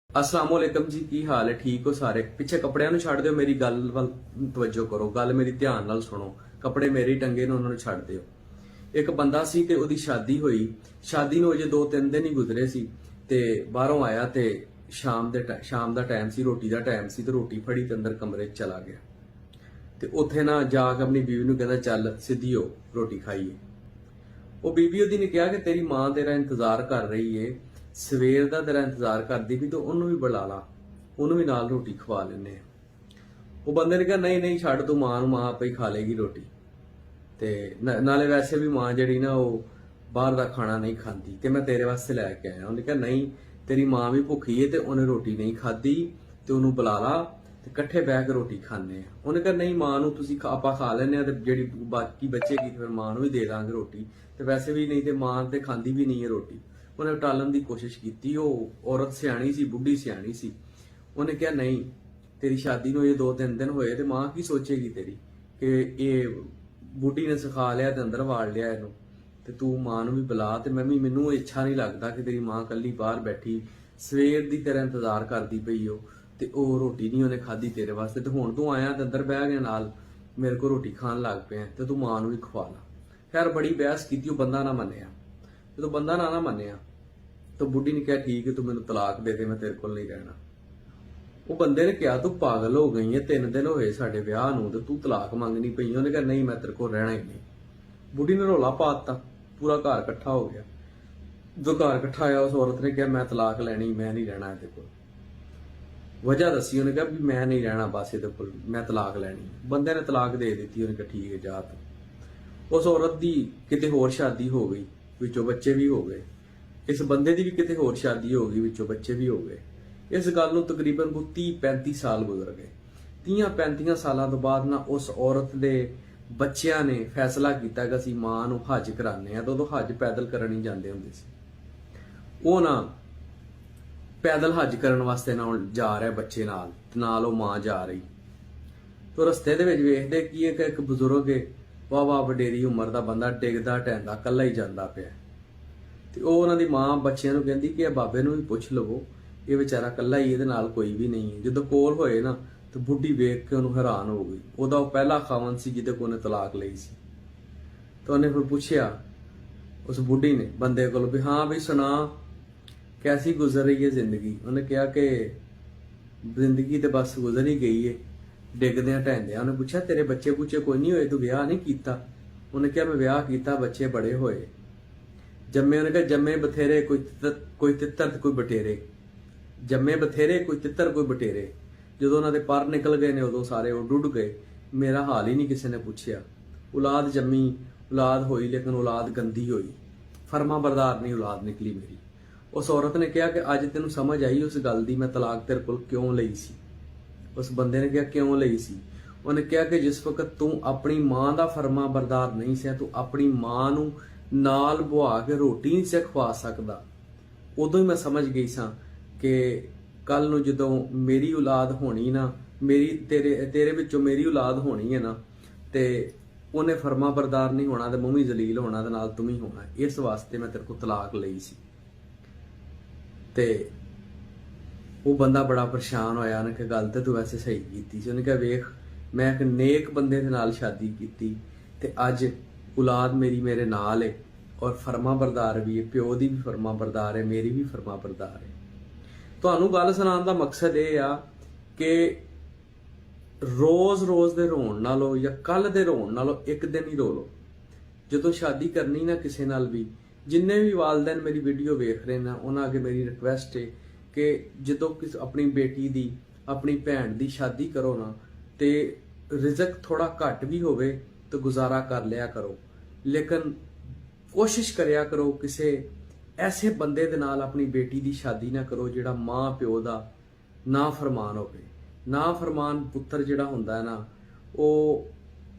अस्सलाम वालेकुम जी, की हाल है? ठीक हो सारे? पिछे कपड़िਆਂ ਨੂੰ ਛੱਡ ਦਿਓ, ਮੇਰੀ ਗੱਲ ਵੱਲ ਤਵੱਜੋ ਕਰੋ, ਗੱਲ ਮੇਰੀ ਧਿਆਨ ਨਾਲ ਸੁਣੋ। ਕੱਪੜੇ ਮੇਰੇ ਹੀ ਟੰਗੇ ਨੇ, ਉਹਨਾਂ ਨੂੰ ਛੱਡ ਦਿਓ। ਇੱਕ ਬੰਦਾ ਸੀ ਤੇ ਉਹਦੀ ਸ਼ਾਦੀ ਹੋਈ। ਸ਼ਾਦੀ ਨੂੰ ਅਜੇ 2-3 ਦਿਨ ਹੀ ਗੁਜ਼ਰੇ ਸੀ ਤੇ ਬਾਹਰੋਂ ਆਇਆ ਤੇ ਸ਼ਾਮ ਦਾ ਟਾਈਮ ਸੀ, ਰੋਟੀ ਦਾ ਟਾਈਮ ਸੀ ਤੇ ਰੋਟੀ ਫੜੀ ਤੇ ਅੰਦਰ ਕਮਰੇ 'ਚ ਚਲਾ ਗਿਆ ਤੇ ਉੱਥੇ ਨਾ ਜਾ ਕੇ ਆਪਣੀ ਬੀਵੀ ਨੂੰ ਕਹਿੰਦਾ, ਚੱਲ ਸਿੱਧੀ ਹੋ, ਰੋਟੀ ਖਾਈਏ। ਉਹ ਬੀਬੀ ਉਹਦੀ ਨੇ ਕਿਹਾ ਕਿ ਤੇਰੀ ਮਾਂ ਤੇਰਾ ਇੰਤਜ਼ਾਰ ਕਰ ਰਹੀ ਏ, ਸਵੇਰ ਦਾ ਤੇਰਾ ਇੰਤਜ਼ਾਰ ਕਰਦੀ ਵੀ, ਤੂੰ ਉਹਨੂੰ ਵੀ ਬੁਲਾ ਲਾ, ਉਹਨੂੰ ਵੀ ਨਾਲ ਰੋਟੀ ਖਵਾ ਲੈਨੇ ਆ। ਉਹ ਬੰਦੇ ਨੇ ਕਿਹਾ, ਨਹੀਂ ਨਹੀਂ ਛੱਡ ਤੂੰ ਮਾਂ ਨੂੰ, ਮਾਂ ਆਪੇ ਹੀ ਖਾ ਲੇਗੀ ਰੋਟੀ। ਤੇ ਨਾਲੇ ਵੈਸੇ ਵੀ ਮਾਂ ਜਿਹੜੀ ਨਾ ਉਹ ਬਾਹਰ ਦਾ ਖਾਣਾ ਨਹੀਂ ਖਾਂਦੀ ਤੇ ਮੈਂ ਤੇਰੇ ਵਾਸਤੇ ਲੈ ਕੇ ਆਇਆ। ਉਹਨੇ ਕਿਹਾ, ਨਹੀਂ ਤੇਰੀ ਮਾਂ ਵੀ ਭੁੱਖੀ ਏ ਤੇ ਉਹਨੇ ਰੋਟੀ ਨਹੀਂ ਖਾਧੀ ਤੇ ਉਹਨੂੰ ਬੁਲਾ ਲਾ ਤੇ ਇਕੱਠੇ ਬਹਿ ਕੇ ਰੋਟੀ ਖਾਣੇ ਆ। ਉਹਨੇ ਕਿਹਾ, ਨਹੀਂ ਮਾਂ ਨੂੰ ਤੁਸੀਂ ਆਪਾਂ ਖਾ ਲੈਨੇ ਆ ਤੇ ਜਿਹੜੀ ਬਾਕੀ ਬਚੇਗੀ ਤੇ ਫਿਰ ਮਾਂ ਨੂੰ ਵੀ ਦੇ ਦਾਂਗੇ ਰੋਟੀ, ਤੇ ਵੈਸੇ ਵੀ ਨਹੀਂ ਤੇ ਮਾਂ ਤੇ ਖਾਂਦੀ ਵੀ ਨਹੀਂ ਹੈ ਰੋਟੀ। ਉਹਨੇ ਟਾਲਣ ਦੀ ਕੋਸ਼ਿਸ਼ ਕੀਤੀ। ਉਹ ਔਰਤ ਸਿਆਣੀ ਸੀ, ਬੁੱਢੀ ਸਿਆਣੀ ਸੀ। ਉਹਨੇ ਕਿਹਾ, ਨਹੀਂ ਤੇਰੀ ਸ਼ਾਦੀ ਨੂੰ ਇਹ 2-3 ਦਿਨ ਹੋਏ ਤੇ ਮਾਂ ਕੀ ਸੋਚੇਗੀ ਤੇਰੀ ਕਿ ਇਹ ਬੁੱਢੀ ਨੇ ਸਿਖਾ ਲਿਆ ਤੇ ਅੰਦਰ ਵਾੜ ਲਿਆ ਇਹਨੂੰ, ਤੇ ਤੂੰ ਮਾਂ ਨੂੰ ਵੀ ਬੁਲਾ। ਤੇ ਮੈਨੂੰ ਇੱਛਾ ਨਹੀਂ ਲੱਗਦਾ ਕਿ ਤੇਰੀ ਮਾਂ ਕੱਲੀ ਬਾਹਰ ਬੈਠੀ ਸਵੇਰ ਦੀ ਤੇਰਾ ਇੰਤਜ਼ਾਰ ਕਰਦੀ ਪਈ ਹੋ ਤੇ ਉਹ ਰੋਟੀ ਨਹੀਂ ਉਹਨੇ ਖਾਧੀ ਤੇਰੇ ਵਾਸਤੇ, ਤੇ ਹੁਣ ਤੂੰ ਆਇਆ ਤੇ ਅੰਦਰ ਬਹਿ ਗਿਆ ਨਾਲ ਮੇਰੇ ਕੋਲ ਰੋਟੀ ਖਾਣ ਲੱਗ ਪਿਆ ਤੇ ਤੂੰ ਮਾਂ ਨੂੰ ਵੀ ਖਵਾ ਲਾ। ਖੈਰ ਬੜੀ ਬਹਿਸ ਕੀਤੀ, ਉਹ ਬੰਦਾ ਨਾ ਮੰਨਿਆ। ਜਦੋਂ ਬੰਦਾ ਨਾ ਮੰਨਿਆ ਤਾਂ ਬੁੱਢੀ ਨੇ ਕਿਹਾ, ਠੀਕ ਹੈ ਤੂੰ ਮੈਨੂੰ ਤਲਾਕ ਦੇ ਦੇ, ਮੈਂ ਤੇਰੇ ਕੋਲ ਨਹੀਂ ਰਹਿਣਾ। ਉਹ ਬੰਦੇ ਨੇ ਕਿਹਾ, ਤੂੰ ਪਾਗਲ ਹੋ ਗਈ ਹੈ, 3 ਦਿਨ ਹੋਏ ਸਾਡੇ ਵਿਆਹ ਨੂੰ ਤੇ ਤੂੰ ਤਲਾਕ ਮੰਗਣੀ ਪਈ। ਉਹਨੇ ਕਿਹਾ, ਨਹੀਂ ਮੈਂ ਤੇਰੇ ਕੋਲ ਰਹਿਣਾ ਹੀ ਨਹੀਂ। ਬੁੱਢੀ ਨੇ ਰੌਲਾ ਪਾ ਦਿੱਤਾ, ਪੂਰਾ ਘਰ ਇਕੱਠਾ ਹੋ ਗਿਆ। ਜਦੋਂ ਘਰ ਇਕੱਠਾ ਹੋਇਆ ਉਸ ਔਰਤ ਨੇ ਕਿਹਾ, ਮੈਂ ਤਲਾਕ ਲੈਣੀ, ਮੈਂ ਨਹੀਂ ਰਹਿਣਾ ਇਹਦੇ ਕੋਲ। ਵਜ੍ਹਾ ਦੱਸੀ, ਉਹਨੇ ਕਿਹਾ ਵੀ ਮੈਂ ਨਹੀਂ ਰਹਿਣਾ ਬਸ ਇਹਦੇ ਕੋਲ, ਮੈਂ ਤਲਾਕ ਲੈਣੀ। ਬੰਦੇ ਨੇ ਤਲਾਕ ਦੇ ਦਿੱਤੀ। ਉਹਨੇ ਕਿਹਾ, ਠੀਕ ਹੈ ਜਾ ਤੂੰ। ਉਸ ਔਰਤ ਦੀ ਕਿਤੇ ਹੋਰ ਸ਼ਾਦੀ ਹੋ ਗਈ, ਵਿੱਚੋਂ ਬੱਚੇ ਵੀ ਹੋ ਗਏ। ਇਸ ਬੰਦੇ ਦੀ ਵੀ ਕਿਤੇ ਹੋਰ ਸ਼ਾਦੀ ਹੋ ਗਈ, ਵਿੱਚੋਂ ਬੱਚੇ ਵੀ ਹੋ ਗਏ। ਇਸ ਗੱਲ ਨੂੰ ਤਕਰੀਬਨ 30-35 ਸਾਲ ਗੁਜ਼ਰ ਗਏ। 30-35 ਸਾਲਾਂ ਤੋਂ ਬਾਅਦ ਨਾ ਉਸ ਔਰਤ ਦੇ ਬੱਚਿਆਂ ਨੇ ਫੈਸਲਾ ਕੀਤਾ ਕਿ ਅਸੀਂ ਮਾਂ ਨੂੰ ਹੱਜ ਕਰਾਣੇ ਆ। ਤਾਂ ਉਦੋਂ ਹੱਜ ਪੈਦਲ ਕਰਨ ਹੀ ਜਾਂਦੇ ਹੁੰਦੇ ਸੀ। ਉਹ ਨਾ ਪੈਦਲ ਹੱਜ ਕਰਨ ਵਾਸਤੇ ਨਾ ਜਾ ਰਿਹਾ ਬੱਚੇ ਨਾਲ, ਤੇ ਨਾਲ ਉਹ ਮਾਂ ਜਾ ਰਹੀ। ਤੋਂ ਰਸਤੇ ਦੇ ਵਿੱਚ ਵੇਖਦੇ ਕੀ ਇੱਕ ਬਜ਼ੁਰਗ ਵਾਹ ਵਡੇਰੀ ਉਮਰ ਦਾ ਬੰਦਾ ਡਿੱਗਦਾ ਢਹਿੰਦਾ ਕੱਲਾ ਹੀ ਜਾਂਦਾ ਪਿਆ। ਤੇ ਉਹ ਉਹਨਾਂ ਦੀ ਮਾਂ ਬੱਚਿਆਂ ਨੂੰ ਕਹਿੰਦੀ ਕਿ ਇਹ ਬਾਬੇ ਨੂੰ ਵੀ ਪੁੱਛ ਲਵੋ, ਇਹ ਵਿਚਾਰਾ ਕੱਲਾ ਹੀ, ਇਹਦੇ ਨਾਲ ਕੋਈ ਵੀ ਨਹੀਂ ਹੈ। ਜਦੋਂ ਕੋਲ ਹੋਏ ਨਾ ਤੇ ਬੁੱਢੀ ਵੇਖ ਕੇ ਉਹਨੂੰ ਹੈਰਾਨ ਹੋ ਗਈ। ਉਹਦਾ ਉਹ ਪਹਿਲਾ ਖਾਵਨ ਸੀ ਜਿਹਦੇ ਕੋਲ ਉਹਨੇ ਤਲਾਕ ਲਈ ਸੀ। ਤਾਂ ਉਹਨੇ ਫਿਰ ਪੁੱਛਿਆ ਉਸ ਬੁੱਢੀ ਨੇ ਬੰਦੇ ਕੋਲ ਵੀ, ਹਾਂ ਵੀ ਸੁਣਾ, ਕੈਸੀ ਗੁਜ਼ਰ ਰਹੀ ਹੈ ਜ਼ਿੰਦਗੀ? ਉਹਨੇ ਕਿਹਾ ਕਿ ਜ਼ਿੰਦਗੀ ਤੇ ਬਸ ਗੁਜ਼ਰ ਹੀ ਗਈ ਹੈ ਡਿੱਗਦਿਆਂ ਢਹਿੰਦਿਆਂ। ਉਹਨੇ ਪੁੱਛਿਆ, ਤੇਰੇ ਬੱਚੇ ਬੁੱਚੇ ਕੋਈ ਨਹੀਂ ਹੋਏ, ਤੂੰ ਵਿਆਹ ਨਹੀਂ ਕੀਤਾ? ਉਹਨੇ ਕਿਹਾ, ਮੈਂ ਵਿਆਹ ਕੀਤਾ, ਬੱਚੇ ਬੜੇ ਹੋਏ, ਜੰਮੇ। ਉਹਨੇ ਕਿਹਾ, ਜੰਮੇ ਬਥੇਰੇ, ਕੋਈ ਤਿੱਤਰ ਤੇ ਕੋਈ ਬਟੇਰੇ। ਜੰਮੇ ਬਥੇਰੇ, ਕੋਈ ਤਿੱਤਰ ਕੋਈ ਬਟੇਰੇ। ਜਦੋਂ ਉਹਨਾਂ ਦੇ ਪਰ ਨਿਕਲ ਗਏ ਨੇ ਉਦੋਂ ਸਾਰੇ ਉਹ ਡੁੱਡ ਗਏ। ਮੇਰਾ ਹਾਲ ਹੀ ਨਹੀਂ ਕਿਸੇ ਨੇ ਪੁੱਛਿਆ। ਔਲਾਦ ਜੰਮੀ, ਔਲਾਦ ਹੋਈ, ਲੇਕਿਨ ਔਲਾਦ ਗੰਦੀ ਹੋਈ, ਫਰਮਾ ਬਰਦਾਰ ਨਹੀਂ ਔਲਾਦ ਨਿਕਲੀ ਮੇਰੀ। ਉਸ ਔਰਤ ਨੇ ਕਿਹਾ ਕਿ ਅੱਜ ਤੈਨੂੰ ਸਮਝ ਆਈ ਉਸ ਗੱਲ ਦੀ, ਮੈਂ ਤਲਾਕ ਤੇਰੇ ਕੋਲ ਕਿਉਂ ਲਈ ਸੀ? ਉਸ ਬੰਦੇ ਨੇ ਕਿਹਾ, ਕਿਉਂ ਲਈ ਸੀ? ਉਹਨੇ ਕਿਹਾ ਕਿ ਜਿਸ ਵਕਤ ਤੂੰ ਆਪਣੀ ਮਾਂ ਦਾ ਫਰਮਾ ਬਰਦਾਰ ਨਹੀਂ ਸੀ, ਤੂੰ ਆਪਣੀ ਮਾਂ ਨੂੰ ਨਾਲ ਬੁਹਾ ਕੇ ਰੋਟੀ ਨਹੀਂ ਸੀ ਖਵਾ ਸਕਦਾ, ਉਦੋਂ ਹੀ ਮੈਂ ਸਮਝ ਗਈ ਸਾਂ ਕਿ ਕੱਲ ਨੂੰ ਜਦੋਂ ਮੇਰੀ ਔਲਾਦ ਹੋਣੀ ਨਾ, ਮੇਰੀ ਤੇਰੇ ਵਿੱਚੋਂ ਮੇਰੀ ਔਲਾਦ ਹੋਣੀ ਹੈ ਨਾ, ਤੇ ਉਹਨੇ ਫਰਮਾ ਬਰਦਾਰ ਨਹੀਂ ਹੋਣਾ ਤੇ ਮੰਮੀ ਜ਼ਲੀਲ ਹੋਣਾ ਤੇ ਨਾਲ ਤੂੰ ਹੀ ਹੋਣਾ। ਇਸ ਵਾਸਤੇ ਮੈਂ ਤੇਰੇ ਕੋਲ ਤਲਾਕ ਲਈ ਸੀ। ਤੇ ਉਹ ਬੰਦਾ ਬੜਾ ਪਰੇਸ਼ਾਨ ਹੋਇਆ। ਉਹਨੇ ਕਿਹਾ, ਗੱਲ ਤੇ ਤੂੰ ਵੈਸੇ ਸਹੀ ਕੀਤੀ ਸੀ। ਉਹਨੇ ਕਿਹਾ, ਵੇਖ ਮੈਂ ਇੱਕ ਨੇਕ ਬੰਦੇ ਦੇ ਨਾਲ ਸ਼ਾਦੀ ਕੀਤੀ ਤੇ ਅੱਜ ਔਲਾਦ ਮੇਰੀ ਮੇਰੇ ਨਾਲ ਹੈ ਔਰ ਫਰਮਾ ਬਰਦਾਰ ਵੀ ਹੈ, ਪਿਓ ਦੀ ਵੀ ਫਰਮਾ ਬਰਦਾਰ ਹੈ, ਮੇਰੀ ਵੀ ਫਰਮਾ ਬਰਦਾਰ ਹੈ। ਤੁਹਾਨੂੰ ਗੱਲ ਸੁਣਾਉਣ ਦਾ ਮਕਸਦ ਇਹ ਆ ਕਿ ਰੋਜ਼ ਦੇ ਰੋਣ ਨਾਲੋਂ ਜਾਂ ਕੱਲ ਦੇ ਰੋਣ ਨਾਲੋਂ ਇੱਕ ਦਿਨ ਹੀ ਰੋ ਲਓ। ਜਦੋਂ ਸ਼ਾਦੀ ਕਰਨੀ ਨਾ ਕਿਸੇ ਨਾਲ ਵੀ, ਜਿੰਨੇ ਵੀ ਵਾਲਦੈਨ ਮੇਰੀ ਵੀਡੀਓ ਵੇਖ ਰਹੇ ਨੇ, ਉਹਨਾਂ ਅੱਗੇ ਮੇਰੀ ਰਿਕੁਐਸਟ ਹੈ ਕਿ ਜਦੋਂ ਆਪਣੀ ਬੇਟੀ ਦੀ, ਆਪਣੀ ਭੈਣ ਦੀ ਸ਼ਾਦੀ ਕਰੋ ਨਾ, ਤੇ ਰਿਜ਼ਕ ਥੋੜਾ ਘੱਟ ਵੀ ਹੋਵੇ ਤਾਂ ਗੁਜ਼ਾਰਾ ਕਰ ਲਿਆ ਕਰੋ, ਲੇਕਿਨ ਕੋਸ਼ਿਸ਼ ਕਰਿਆ ਕਰੋ ਕਿਸੇ ਐਸੇ ਬੰਦੇ ਦੇ ਨਾਲ ਆਪਣੀ ਬੇਟੀ ਦੀ ਸ਼ਾਦੀ ਨਾ ਕਰੋ ਜਿਹੜਾ ਮਾਂ ਪਿਓ ਦਾ ਨਾ ਫਰਮਾਨ ਹੋਵੇ। ਨਾ ਫਰਮਾਨ ਪੁੱਤਰ ਜਿਹੜਾ ਹੁੰਦਾ ਹੈ ਨਾ, ਉਹ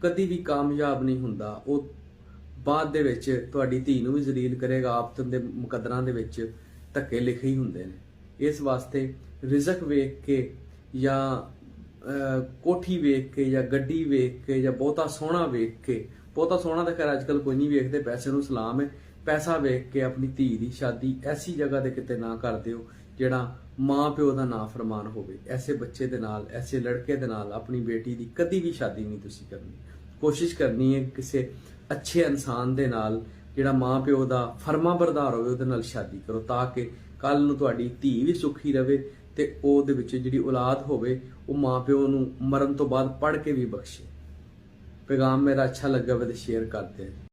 ਕਦੀ ਵੀ ਕਾਮਯਾਬ ਨਹੀਂ ਹੁੰਦਾ। ਉਹ ਬਾਅਦ ਦੇ ਵਿੱਚ ਤੁਹਾਡੀ ਧੀ ਨੂੰ ਵੀ ਜ਼ਲੀਲ ਕਰੇਗਾ। ਆਪ ਦੇ ਮੁਕੱਦਰਾਂ ਦੇ ਵਿੱਚ ਧੱਕੇ ਲਿਖੇ ਹੀ ਹੁੰਦੇ ਨੇ। ਇਸ ਵਾਸਤੇ ਰਿਜ਼ਕ ਵੇਖ ਕੇ ਜਾਂ ਕੋਠੀ ਵੇਖ ਕੇ ਜਾਂ ਗੱਡੀ ਵੇਖ ਕੇ ਜਾਂ ਬਹੁਤਾ ਸੋਹਣਾ ਵੇਖ ਕੇ, ਬਹੁਤਾ ਸੋਹਣਾ ਤਾਂ ਖੈਰ ਅੱਜ ਕੱਲ ਕੋਈ ਨਹੀਂ ਵੇਖਦੇ, ਪੈਸੇ ਨੂੰ ਸਲਾਮ ਹੈ, ਪੈਸਾ ਵੇਖ ਕੇ ਆਪਣੀ ਧੀ ਦੀ ਸ਼ਾਦੀ ਐਸੀ ਜਗ੍ਹਾ ਤੇ ਕਿਤੇ ਨਾ ਕਰ ਦਿਓ ਜਿਹੜਾ ਮਾਂ ਪਿਓ ਦਾ ਨਾਫਰਮਾਨ ਹੋਵੇ। ਐਸੇ ਬੱਚੇ ਦੇ ਨਾਲ, ਐਸੇ ਲੜਕੇ ਦੇ ਨਾਲ ਆਪਣੀ ਬੇਟੀ ਦੀ ਕਦੀ ਵੀ ਸ਼ਾਦੀ ਨਹੀਂ ਤੁਸੀਂ ਕਰਨੀ। ਕੋਸ਼ਿਸ਼ ਕਰਨੀ ਹੈ ਕਿਸੇ ਅੱਛੇ ਇਨਸਾਨ ਦੇ ਨਾਲ ਜਿਹੜਾ ਮਾਂ ਪਿਓ ਦਾ ਫਰਮਾ ਬਰਦਾਰ ਹੋਵੇ, ਉਹਦੇ ਨਾਲ ਸ਼ਾਦੀ ਕਰੋ, ਤਾਂ ਕਿ ਕੱਲ ਨੂੰ ਤੁਹਾਡੀ ਧੀ ਵੀ ਸੁਖੀ ਰਵੇ ਤੇ ਉਹਦੇ ਵਿੱਚ ਜਿਹੜੀ ਔਲਾਦ ਹੋਵੇ ਉਹ ਮਾਂ ਪਿਓ ਨੂੰ ਮਰਨ ਤੋਂ ਬਾਅਦ ਪੜ੍ਹ ਕੇ ਵੀ ਬਖਸ਼ੇ। ਪੈਗਾਮ ਮੇਰਾ ਅੱਛਾ ਲੱਗਾ ਵੇ ਤੇ ਸ਼ੇਅਰ ਕਰਦੇ हैं।